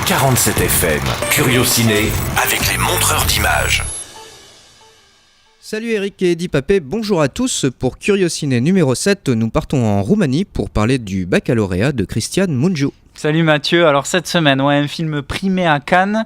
47 FM, Curio Ciné, avec les montreurs d'images. Salut Eric et Eddie Papé, bonjour à tous. Pour Curio Ciné numéro 7, nous partons en Roumanie pour parler du baccalauréat de Cristian Mungiu. Salut Mathieu, alors cette semaine, un film primé à Cannes,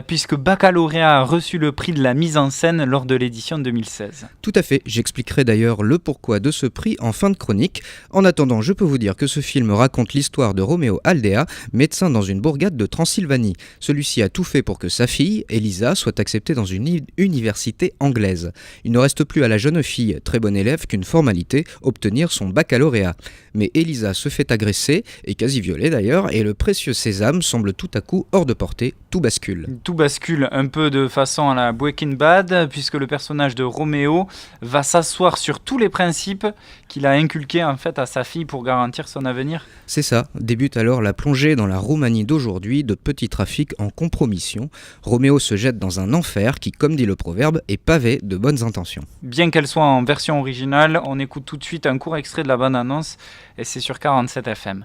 puisque Baccalauréat a reçu le prix de la mise en scène lors de l'édition 2016. Tout à fait, j'expliquerai d'ailleurs le pourquoi de ce prix en fin de chronique. En attendant, je peux vous dire que ce film raconte l'histoire de Romeo Aldea, médecin dans une bourgade de Transylvanie. Celui-ci a tout fait pour que sa fille, Elisa, soit acceptée dans une université anglaise. Il ne reste plus à la jeune fille, très bonne élève, qu'une formalité, obtenir son baccalauréat. Mais Elisa se fait agresser, et quasi violer d'ailleurs, et le précieux sésame semble tout à coup hors de portée, tout bascule. Tout bascule un peu de façon à la Breaking Bad, puisque le personnage de Roméo va s'asseoir sur tous les principes qu'il a inculqués en fait à sa fille pour garantir son avenir. C'est ça, débute alors la plongée dans la Roumanie d'aujourd'hui de petits trafics en compromission. Roméo se jette dans un enfer qui, comme dit le proverbe, est pavé de bonnes intentions. Bien qu'elle soit en version originale, on écoute tout de suite un court extrait de la bande-annonce, et c'est sur 47 FM.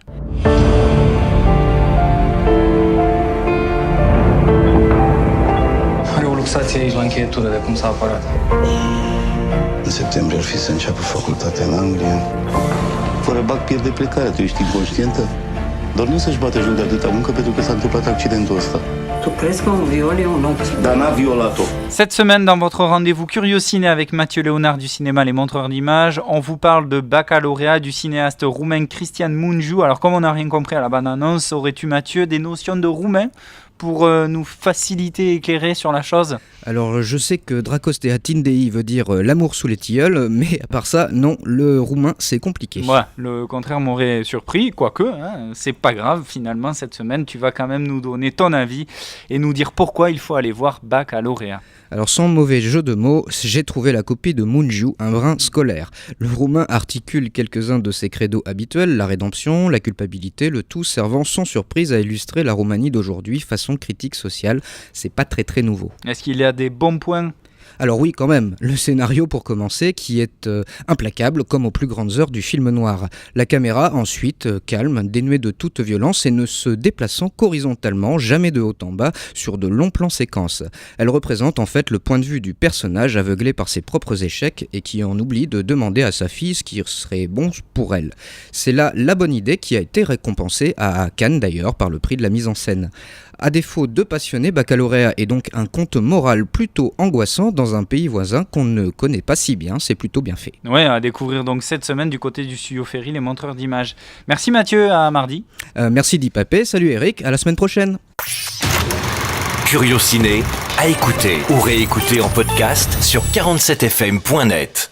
Are o luxație aici la încheietură de cum s-a apărat. În septembrie ar fi să înceapă facultatea în Anglia. Fără bac pierde plecarea, tu ești inconștientă? Doar nu să-și bată joc de atâta muncă pentru că s-a întâmplat accidentul ăsta. Tu crezi că un viol e un ochi? Dar n-a violat-o. Cette semaine, dans votre rendez-vous Curio Ciné avec Mathieu Léonard du cinéma Les Montreurs d'Images, on vous parle de Baccalauréat du cinéaste roumain Cristian Mungiu. Alors, comme on n'a rien compris à la bande-annonce, aurais-tu, Mathieu, des notions de roumain pour nous faciliter et éclairer sur la chose? Alors je sais que Dracostea Tindei veut dire l'amour sous les tilleuls, mais à part ça, non, le roumain c'est compliqué. Ouais, le contraire m'aurait surpris, quoique, c'est pas grave, finalement cette semaine tu vas quand même nous donner ton avis et nous dire pourquoi il faut aller voir Baccalauréat. Alors sans mauvais jeu de mots, j'ai trouvé la copie de Mungiu, un brin scolaire. Le roumain articule quelques-uns de ses credos habituels, la rédemption, la culpabilité, le tout servant sans surprise à illustrer la Roumanie d'aujourd'hui façon critique sociale. C'est pas très nouveau. Est-ce qu'il y a des bons points ? Alors oui, quand même, le scénario pour commencer qui est implacable comme aux plus grandes heures du film noir. La caméra ensuite calme, dénuée de toute violence et ne se déplaçant qu'horizontalement, jamais de haut en bas, sur de longs plans séquences. Elle représente en fait le point de vue du personnage aveuglé par ses propres échecs et qui en oublie de demander à sa fille ce qui serait bon pour elle. C'est là la bonne idée qui a été récompensée à Cannes d'ailleurs par le prix de la mise en scène. À défaut de passionner, Baccalauréat est donc un conte moral plutôt angoissant dans un pays voisin qu'on ne connaît pas si bien, c'est plutôt bien fait. Ouais, à découvrir donc cette semaine du côté du studio Ferry, les montreurs d'images. Merci Mathieu, à mardi. Merci Di Papé, salut Eric, à la semaine prochaine. Curio Ciné, à écouter ou réécouter en podcast sur 47fm.net.